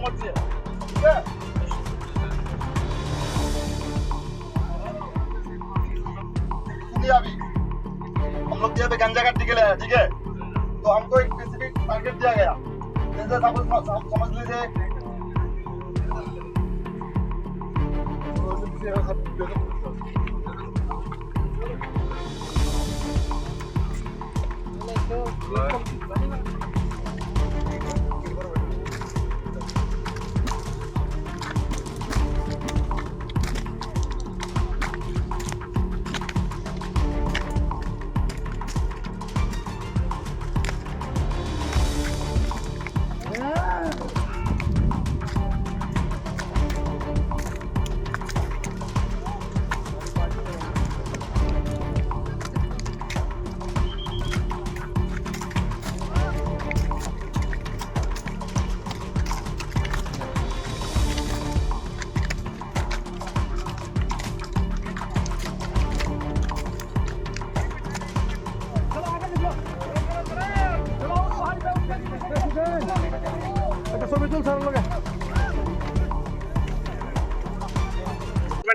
समझ से, ठीक है? सुनिए अभी, हम लोग यहाँ पे गांजा काटने के लिए आए, ठीक है? तो हमको एक स्पेसिफिक टारगेट दिया गया, जैसे समझ लीजिए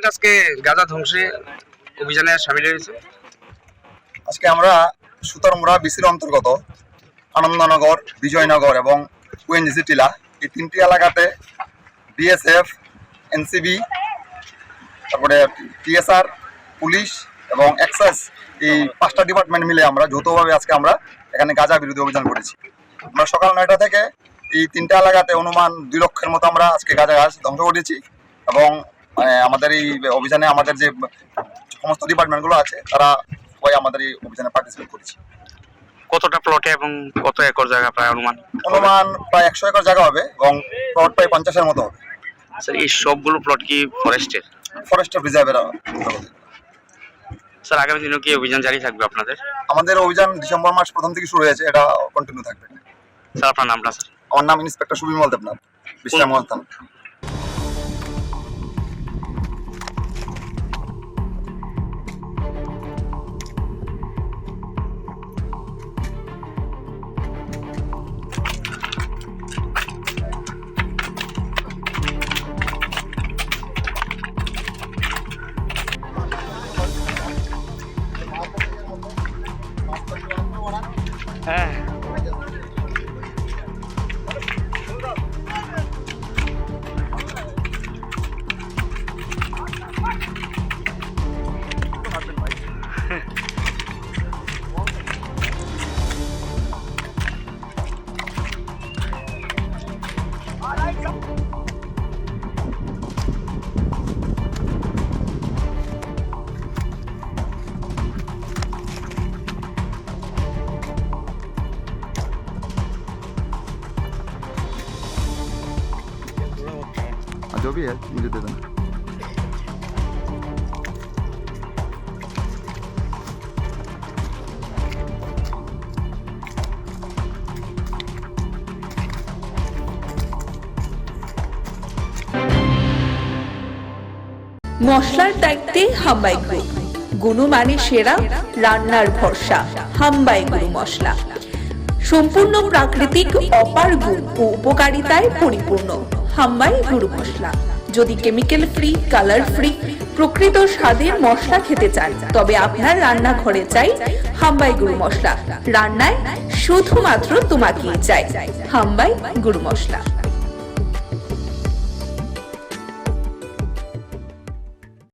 আজকে গাঁজা ধ্বংসে অভিযানে সামিল হয়েছে। আজকে আমরা সুতারমুড়া বিসির অন্তর্গত আনন্দনগর, বিজয়নগর এবং ওএনজিসি টিলা এই তিনটি এলাকাতে বিএসএফ, এনসিবি, তারপরে টিএসআর, পুলিশ এবং এক্সাইজ এই 5টা ডিপার্টমেন্ট মিলে আমরা যৌথভাবে আজকে আমরা এখানে গাঁজা বিরোধী অভিযান করেছি। আমরা সকাল 9টা থেকে এই 3টা এলাকাতে অনুমান 2 লক্ষের মতো আমরা আজকে গাঁজা গাছ ধ্বংস করেছি এবং আমাদের এই অভিযানে আমাদের যে সমস্ত ডিপার্টমেন্টগুলো আছে তারা সবাই আমাদের এই অভিযানে পার্টিসিপেট করেছে। কতটা প্লটে এবং কত একর জায়গা প্রায় অনুমান প্রায় 100 একর জায়গা হবে এবং প্লট প্রায় 50-এর মতো হবে। স্যার এই সবগুলো প্লট কি ফরেস্টের রিজার্ভের? স্যার আগামী দিনেও কি অভিযান জারি থাকবে আপনাদের? আমাদের অভিযান ডিসেম্বর মাস প্রথম থেকে শুরু হয়েছে, এটা কন্টিনিউ থাকবে। স্যার আপনার নামটা? স্যার আমার নাম ইন্সপেক্টর সুবিমল দেবনাথ, বিশ্রামগঞ্জ থানা। হ্যাঁ जो भी है मुझे दे देना। মশলার দায়িত্বে হাম্বাই গ্রুপ, গুণমানে সেরা, রান্নার ভরসা হাম্বাই গ্রুপ মশলা। সম্পূর্ণ প্রাকৃতিক, অপার গুণ ও উপকারিতায় পরিপূর্ণ হাম্বাই গুরু মশলা। যদি কেমিক্যাল ফ্রি, কালার ফ্রি, প্রকৃত স্বাদের মশলা খেতে চান তবে আপনার রান্নাঘরে চাই হাম্বাই গুরু মশলা। রান্নায় শুধুমাত্র তোমাকেই চাই হাম্বাই গুরু মশলা।